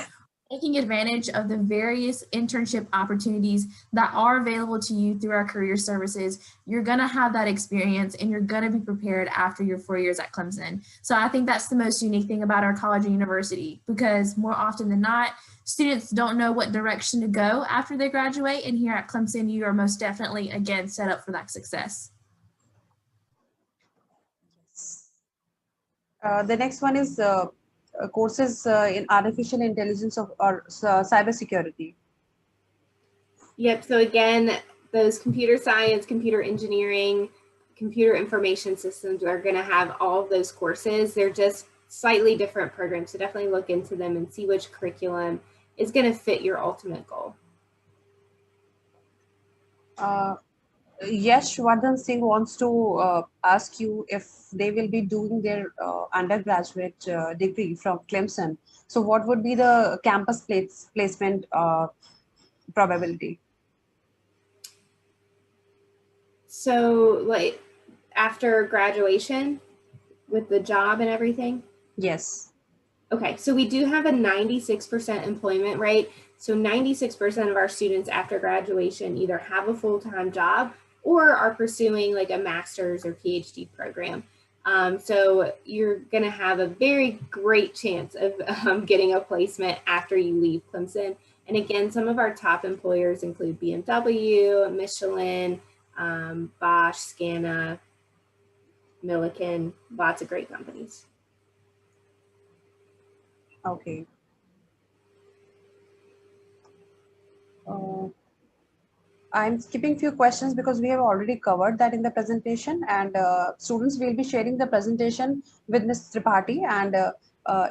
taking advantage of the various internship opportunities that are available to you through our career services. You're going to have that experience and you're going to be prepared after your 4 years at Clemson. So I think that's the most unique thing about our college and university, because more often than not, students don't know what direction to go after they graduate. And here at Clemson, you are most definitely, again, set up for that success. The next one is courses in artificial intelligence or cybersecurity. Yep. So again, those computer science, computer engineering, computer information systems are going to have all of those courses. They're just slightly different programs. So definitely look into them and see which curriculum is going to fit your ultimate goal. Yash Vardhan Singh wants to ask you if they will be doing their undergraduate degree from Clemson. So what would be the campus placement probability? So like after graduation with the job and everything? Yes. Okay, so we do have a 96% employment rate. So 96% of our students after graduation either have a full-time job or are pursuing like a master's or PhD program. So you're gonna have a very great chance of getting a placement after you leave Clemson. And again, some of our top employers include BMW, Michelin, Bosch, Scana, Milliken, lots of great companies. Okay. I'm skipping few questions because we have already covered that in the presentation, and students will be sharing the presentation with Ms. Tripathi, and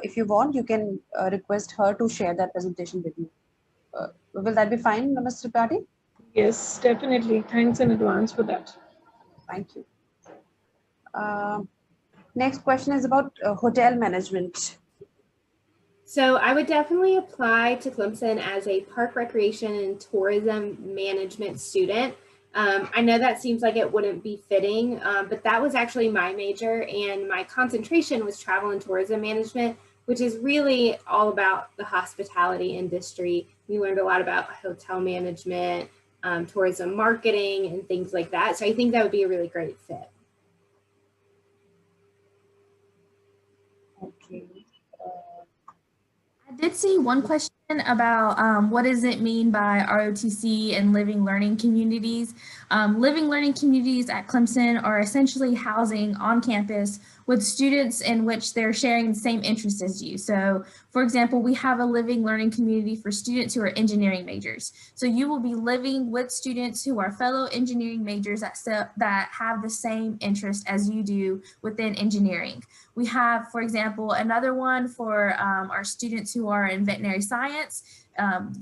if you want, you can request her to share that presentation with you. Will that be fine, Ms. Tripathi? Yes, definitely. Thanks in advance for that. Thank you. Next question is about hotel management. So I would definitely apply to Clemson as a park recreation and tourism management student. I know that seems like it wouldn't be fitting, but that was actually my major, and my concentration was travel and tourism management, which is really all about the hospitality industry. We learned a lot about hotel management, tourism marketing, and things like that. So I think that would be a really great fit. Okay. I did see one question about what does it mean by ROTC and living learning communities. Living learning communities at Clemson are essentially housing on campus with students in which they're sharing the same interests as you. So for example, we have a living learning community for students who are engineering majors. So you will be living with students who are fellow engineering majors that have the same interest as you do within engineering. We have, for example, another one for our students who are in veterinary science.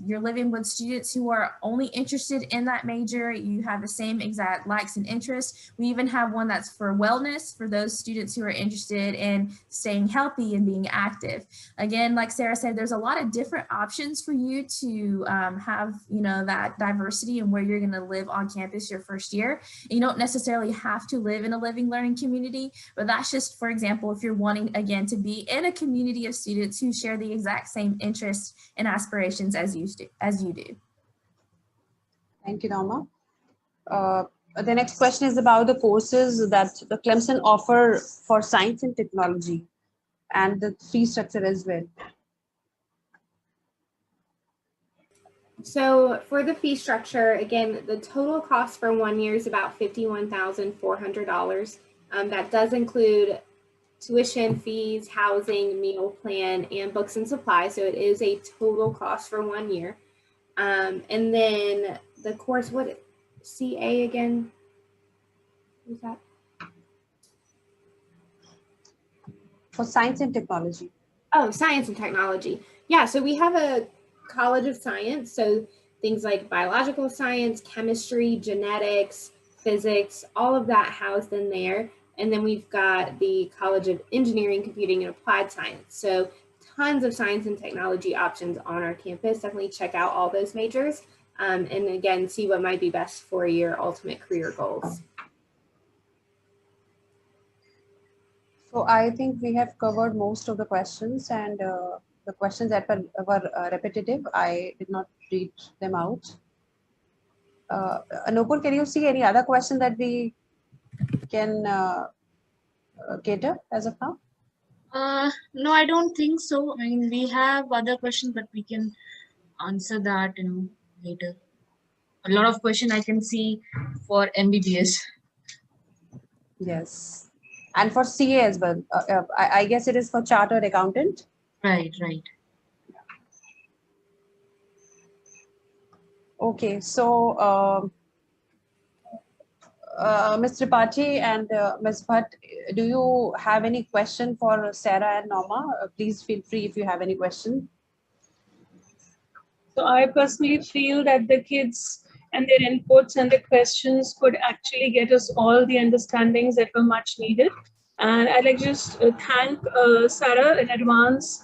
you're living with students who are only interested in that major. You have the same exact likes and interests. We even have one that's for wellness, for those students who are interested in staying healthy and being active. Again, like Sarah said, there's a lot of different options for you to have, that diversity and where you're going to live on campus your first year. And you don't necessarily have to live in a living learning community, but that's just, for example, if you're wanting, again, to be in a community of students who share the exact same interests and aspirations as you do. Thank you, Norma. The next question is about the courses that the Clemson offer for science and technology and the fee structure as well. So for the fee structure, again, the total cost for 1 year is about $51,400. That does include tuition, fees, housing, meal plan, and books and supplies. So it is a total cost for 1 year. And then the course, what, CA again? What is that? For science and technology. Oh, science and technology. Yeah, so we have a College of Science. So things like biological science, chemistry, genetics, physics, all of that housed in there. And then we've got the College of Engineering, Computing, and Applied Science. So tons of science and technology options on our campus. Definitely check out all those majors. And again, see what might be best for your ultimate career goals. So I think we have covered most of the questions, and the questions that were repetitive, I did not read them out. Anupur, can you see any other question that we can cater as of now? No, I don't think so. I mean, we have other questions, but we can answer that later. A lot of question I can see for MBBS. Yes, and for CA as well. I guess it is for chartered accountant. Right. Okay, so Ms. Tripathi and Ms. Bhatt, do you have any question for Sarah and Norma? Please feel free if you have any question. So I personally feel that the kids and their inputs and the questions could actually get us all the understandings that were much needed. And I'd like to just thank Sarah in advance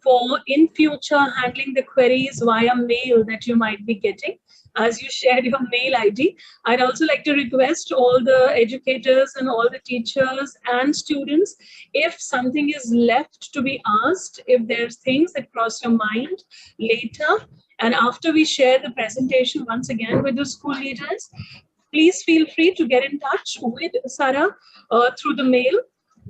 for in future handling the queries via mail that you might be getting as you shared your mail ID. I'd also like to request all the educators and all the teachers and students, if something is left to be asked, if there's things that cross your mind later, and after we share the presentation once again with the school leaders, please feel free to get in touch with Sarah through the mail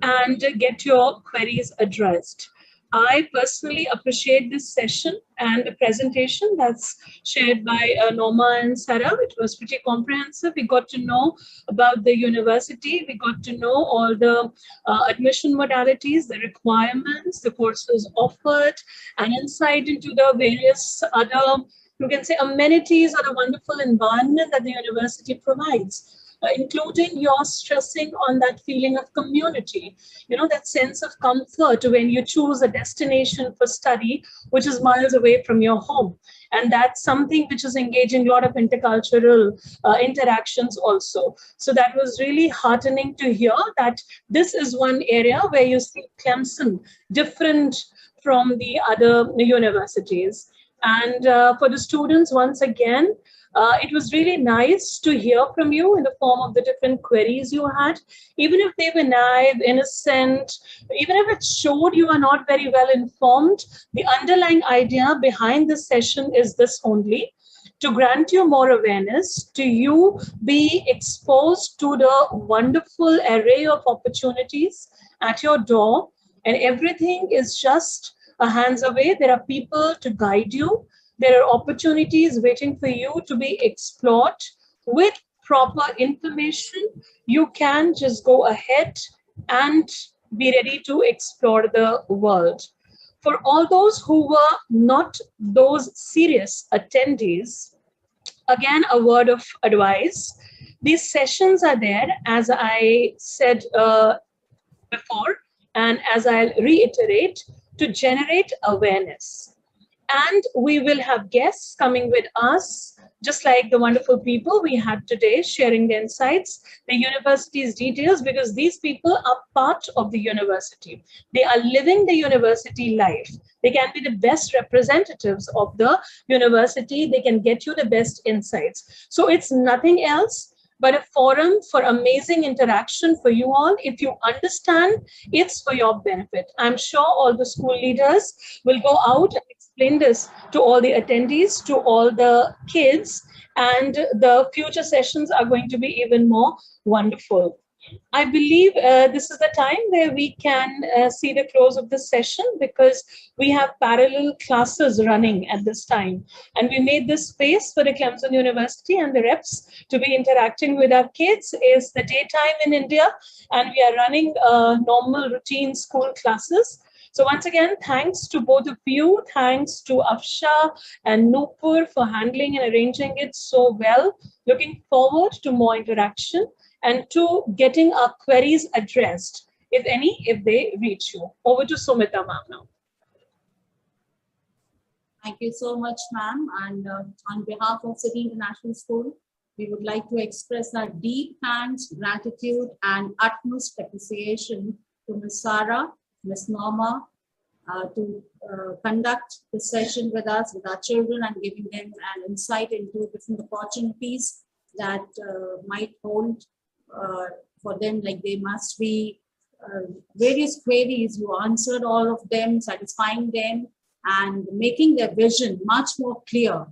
and get your queries addressed. I personally appreciate this session and the presentation that's shared by Norma and Sarah. It was pretty comprehensive. We got to know about the university. We got to know all the admission modalities, the requirements, the courses offered, and insight into the various other, you can say, amenities or the wonderful environment that the university provides. Including your stressing on that feeling of community, that sense of comfort when you choose a destination for study, which is miles away from your home. And that's something which is engaging a lot of intercultural interactions also. So that was really heartening to hear that this is one area where you see Clemson different from the other universities. And for the students, once again, it was really nice to hear from you in the form of the different queries you had, even if they were naive, innocent, even if it showed you are not very well informed. The underlying idea behind this session is this only: to grant you more awareness, to you be exposed to the wonderful array of opportunities at your door, and everything is just a hands away. There are people to guide you. There are opportunities waiting for you to be explored. With proper information, you can just go ahead and be ready to explore the world. For all those who were not those serious attendees, again, a word of advice. These sessions are there, as I said before, and as I'll reiterate, to generate awareness. And we will have guests coming with us, just like the wonderful people we had today sharing their insights, the university's details, because these people are part of the university. They are living the university life. They can be the best representatives of the university. They can get you the best insights. So it's nothing else but a forum for amazing interaction for you all. If you understand, it's for your benefit. I'm sure all the school leaders will go out and explain this to all the attendees, to all the kids, and the future sessions are going to be even more wonderful. I believe this is the time where we can see the close of this session, because we have parallel classes running at this time. And we made this space for the Clemson University and the reps to be interacting with our kids. It's the daytime in India, and we are running normal routine school classes. So once again, thanks to both of you. Thanks to Afsha and Nupur for handling and arranging it so well. Looking forward to more interaction and to getting our queries addressed, if any, if they reach you. Over to Sumita ma'am now. Thank you so much, ma'am. And on behalf of City International School, we would like to express our deep thanks, gratitude, and utmost appreciation to Ms. Sarah, Ms. Norma, to conduct the session with us, with our children, and giving them an insight into different opportunities that might hold for them. Like, they must be various queries. You answered all of them, satisfying them, and making their vision much more clear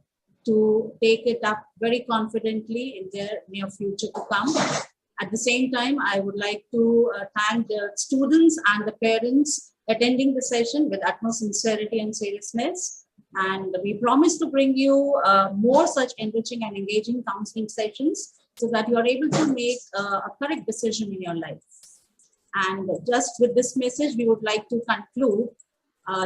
to take it up very confidently in their near future to come. At the same time, I would like to thank the students and the parents attending the session with utmost sincerity and seriousness. And we promise to bring you more such enriching and engaging counseling sessions so that you are able to make a correct decision in your life. And just with this message, we would like to conclude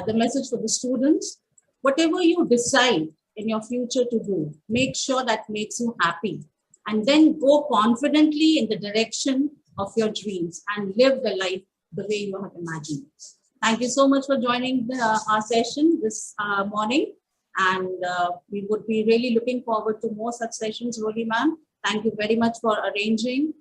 the message for the students. Whatever you decide in your future to do, make sure that makes you happy. And then go confidently in the direction of your dreams and live the life the way you have imagined. Thank you so much for joining our session this morning. And we would be really looking forward to more such sessions, Roli ma'am. Thank you very much for arranging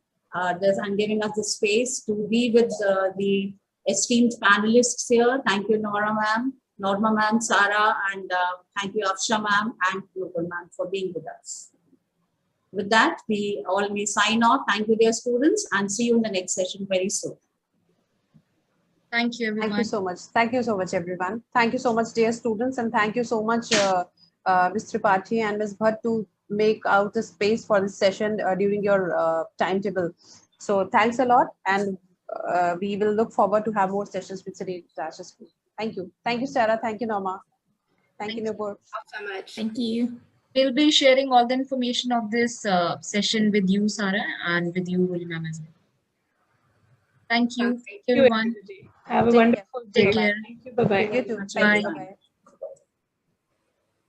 this and giving us the space to be with the esteemed panelists here. Thank you, Norma ma'am, Sarah, and thank you, Afsha ma'am, and Global ma'am for being with us. With that, we all may sign off. Thank you, dear students, and see you in the next session very soon. Thank you, everyone. Thank you so much. Thank you so much, everyone. Thank you so much, dear students, and thank you so much, Ms. Tripathi and Ms. Bhatt, to make out the space for this session during your timetable. So thanks a lot, and we will look forward to have more sessions with City International School. Thank you. Thank you, Sarah. Thank you, Norma. Thank you, Nupur. So much. Thank you. We'll be sharing all the information of this session with you, Sarah, and with you, Roli ma'am, as well. Thank you, Thank you, everyone. Have a Take wonderful day. Take care. Thank you. Bye-bye. You too. Bye. Thank you. Bye-bye.